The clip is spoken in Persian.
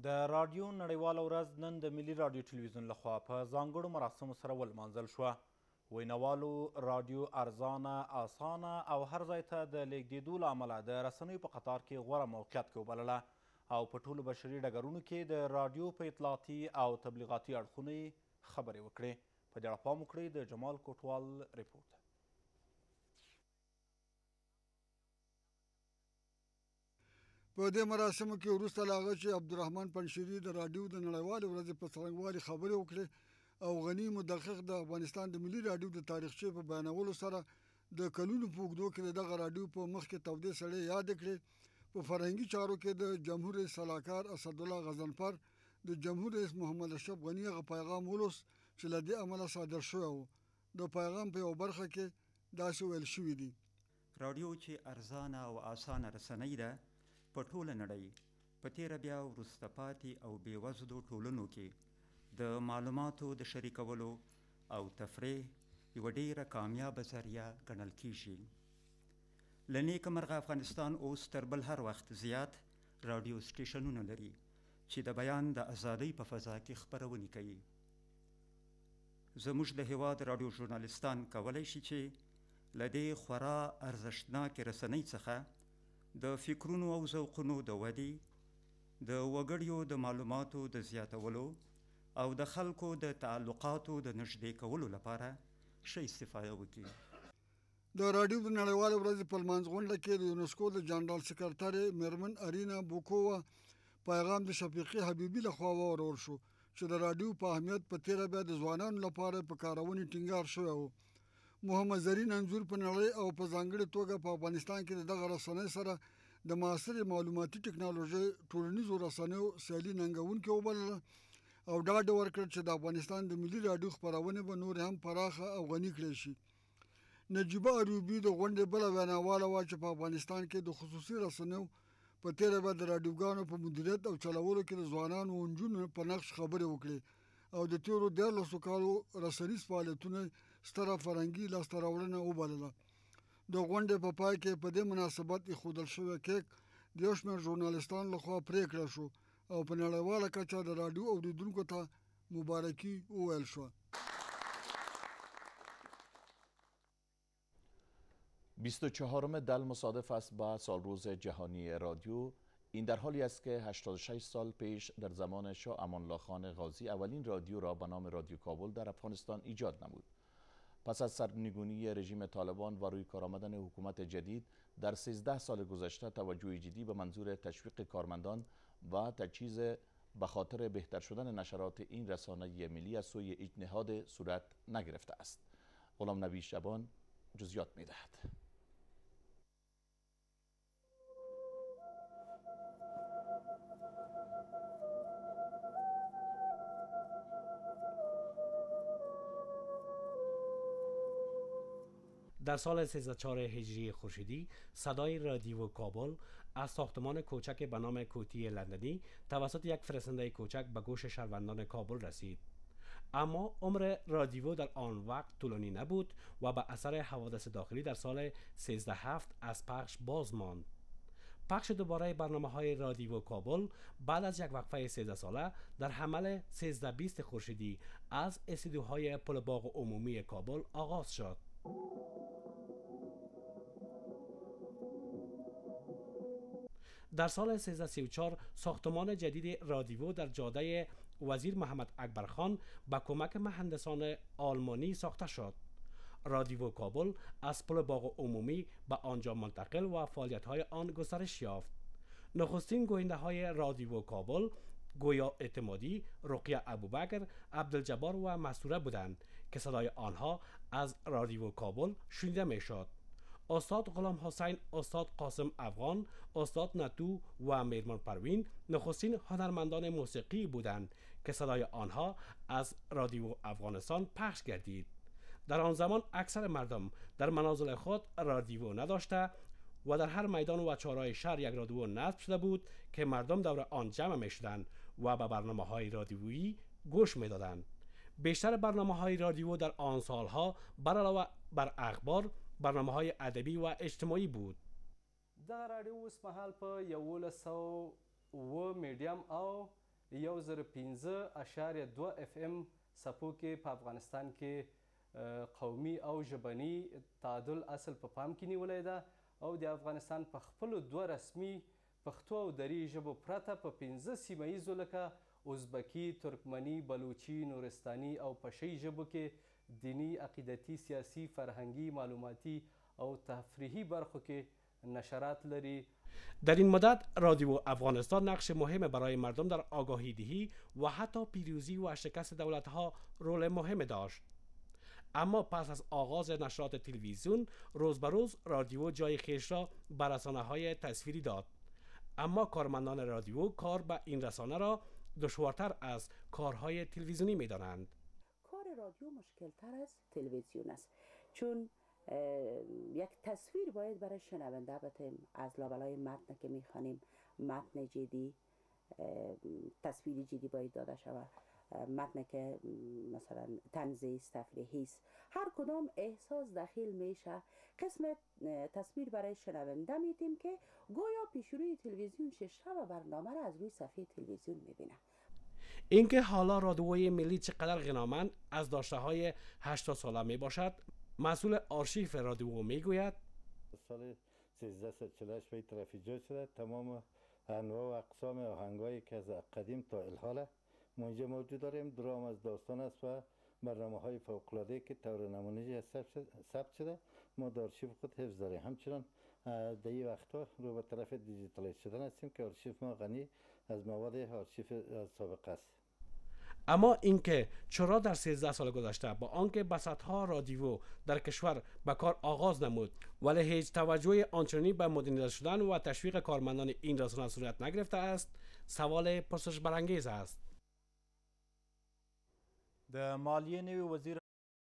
د راډیو نړیواله ورځ نن د ملي راډیو ټلویزیون لخوا په ځانګړو مراسمو سره ولمانځل شوه. ویناوالو راډیو ارزانه، اسانه او هر ځای ته د لیږدېدو له امله د رسنیو په قطار کې غوره موقعیت کې وبلله او په ټولو بشري ډګرونو کې د راډیو په اطلاعاتي او تبلیغاتي اړخونو خبرې وکړې. په دې اړه پام وکړئ. د جمال کوټوال ریپورت. په دې مراسمو کې وروسته له هغه چې عبدالرحمن پنشیري د راډیو د نړیوالې ورځې په څرنګوالي خبرې وکړې او غني مدقق د افغانستان د ملي راډیو د تاریخچې په بیانولو سره د کلونو په اوږدو کې د دغه راډیو په مخ کې تودې سړې یاد کړې. په فرهنګي چارو کې د جمهور رئیس سلاکار اسدالله غضنفر د جمهور رئیس محمد اشرف غني هغه پیغام ولوست چې له دې امله صادر شوی و. د پیغام په یوه برخه کې داسې ویل شوي دي: راډیو چې ارزانه او اسانه رسنۍ ده په ټوله نړۍ په تیره بیا وروسته پاتې او بېوزلو ټولنو کې د معلوماتو د شریکولو او تفریح یوه ډیره کامیابه ذریعه ګڼل کیږي. له نیکه مرغه افغانستان اوس تر بل هر وخت زیات راډیو سټیشنونه لري چې د بیان د ازادۍ په فضا کې خپرونې کوي. زموږ د هیواد راډیو ژورنالیستان کولی شي چې له دې خورا ارزښتناکې رسنۍ څخه د فکرونو او ذوقونو د ودې، د وګړیو د معلوماتو د زیاتولو او د خلکو د تعلقاتو د نږدې کولو لپاره ښه استفاده وکړي. د راډیو د نړیوالې ورځې په لمانځغونډه کې د یونسکو د جنرال سکرټرې میرمن ارینا بوکووا پیغام د شفیقي حبیبي لخوا واورول شو چې د راډیو په اهمیت په تیره بیا د ځوانانو لپاره په کارونې ټینګار شوی و. محمد زرین انځور په نړۍ او په ځانګړې توګه په افغانستان کې د دغه رسنۍ سره د معاصرې معلوماتي ټکنالوژۍ ټولنیزو رسنیو سیالي ننګونکې وبلله او ډاډ ورکړ چې د افغانستان د ملي راډیو خپرونې به نور هم پراخه او غني کړی شي. نجیبه اروبي د غونډې بله ویناواله وه چې په افغانستان کې د خصوصي رسنیو په تیره بیا د راډیوګانو په مدیریت او چلولو کې د ځوانانو او نجونو په نقش خبرې وکړې او د تیرو 14 کالو رسنیز فعالیتونه ستره فرهنګي لاسته راوړنه وبلله. د غونډې په پای کې په دې مناسبت ایښودل شوی کیک د یو شمېر ژورنالیستانو لخوا پرېکړه شو او په نړیواله کچه د راډیو اوریدونکو ته مبارکي وویل شوه. 24 دل مصادف است با سالروز جهانی رادیو. این در حالی است که 86 سال پیش در زمان شاه امان الله خان غازی اولین رادیو را به نام رادیو کابل در افغانستان ایجاد نمود. پس از سرنگونی رژیم طالبان و روی کار آمدن حکومت جدید در 13 سال گذشته توجه جدی به منظور تشویق کارمندان و تجهیز به خاطر بهتر شدن نشرات این رسانه ملی از سوی اجنهاد صورت نگرفته است. غلام نبی شبان جزئیات می‌دهد. در سال 1304 هجری خورشیدی صدای رادیو کابل از ساختمان کوچک به نام کوتی لندنی توسط یک فرستنده کوچک به گوش شهروندان کابل رسید. اما عمر رادیو در آن وقت طولانی نبود و به اثر حوادث داخلی در سال 1307 از پخش باز ماند. پخش دوباره برنامه‌های رادیو کابل بعد از یک وقفه 13 ساله در حمل 1320 خورشیدی از استودیوهای پل باغ عمومی کابل آغاز شد. در سال 1334 ساختمان جدید رادیو در جاده وزیر محمد اکبر خان با کمک مهندسان آلمانی ساخته شد. رادیو کابل از پل باغ عمومی به آنجا منتقل و فعالیت‌های آن گسترش یافت. نخستین گوینده‌های رادیو کابل گویا اعتمادی، رقیه ابوبکر، عبدالجبار و مسطوره بودند که صدای آنها از رادیو کابل شنیده می‌شد. استاد غلام حسین، استاد قاسم افغان، استاد نتو و میرمن پروین نخستین هنرمندان موسیقی بودند که صدای آنها از رادیو افغانستان پخش گردید. در آن زمان اکثر مردم در منازل خود رادیو نداشته و در هر میدان و چهارراه شهر یک رادیو نصب شده بود که مردم دور آن جمع می شدند و به برنامه‌های رادیویی گوش می دادند. بیشتر برنامه‌های رادیو در آن سالها بر علاوه بر اخبار برنامه‌های ادبی و اجتماعی بود. دغه راډیو اوس مهال په 1100 میډیم او 115.2 FM څپو کې په افغانستان کې قومي او ژبني تعادل اصل په پام کې نیولی ده او د افغانستان په خپلو 2 رسمي پښتو او دري ژبو پرته په 15 سیمه ییزو لکه ازبکي، ترکمني، بلوچي، نورستاني او پشي ژبو کې دینی، عقیدتي، سیاسي، فرهنګي، معلوماتي او تفریحی برخو کې نشرات لري. در این مدت رادیو افغانستان نقش مهم برای مردم در آگاهی دهی و حتی پیروزی و شکست دولت‌ها رول مهم داشت. اما پس از آغاز نشرات تلویزیون روز به روز رادیو جای خویش را به رسانه‌های تصویری داد. اما کارمندان رادیو کار به این رسانه را دشوارتر از کارهای تلویزیونی می‌دانند. کار رادیو مشکل‌تر از تلویزیون است، چون یک تصویر باید برای شنونده بتیم. از لابلای متن که میخوانیم متن جدی، تصویری جدی باید داده شود. متن که مثلا طنزی است، تفریحی است، هر کدام احساس داخل میشه. قسم تصویر برای شنونده میدیم که گویا پیش روی تلویزیون ششه و برنامه را از روی صفحه تلویزیون میبینه. اینکه حالا رادیوی ملی چقدر غنامند از داشته‌های 80 ساله می باشد، مسئول آرشیف رادیو میگوید سال 1348 به طرف ایجاد شده. تمام انواع و اقسام آهنگایی که از قدیم تا الحال ما اینجا موجود داریم. درام از داستان است و برنامه های فوق العاده که طور نمونه‌ای ثبت شده ما در آرشیف خود حفظ داریم. همچنان در این وقتا رو به طرف دیجیتالایز شدن هستیم که آرشیف ما غنی از مواد آرشیف سابقه است. اما اینکه چرا در 13 سال گذشته با آنکه بساط‌ها رادیو در کشور به کار آغاز نمود ولی هیچ توجه آنچنانی به مدرنیزه شدن و تشویق کارمندان این رسانه صورت نگرفته است، سوال پرسش برانگیز است. د مالیې نوي وزیر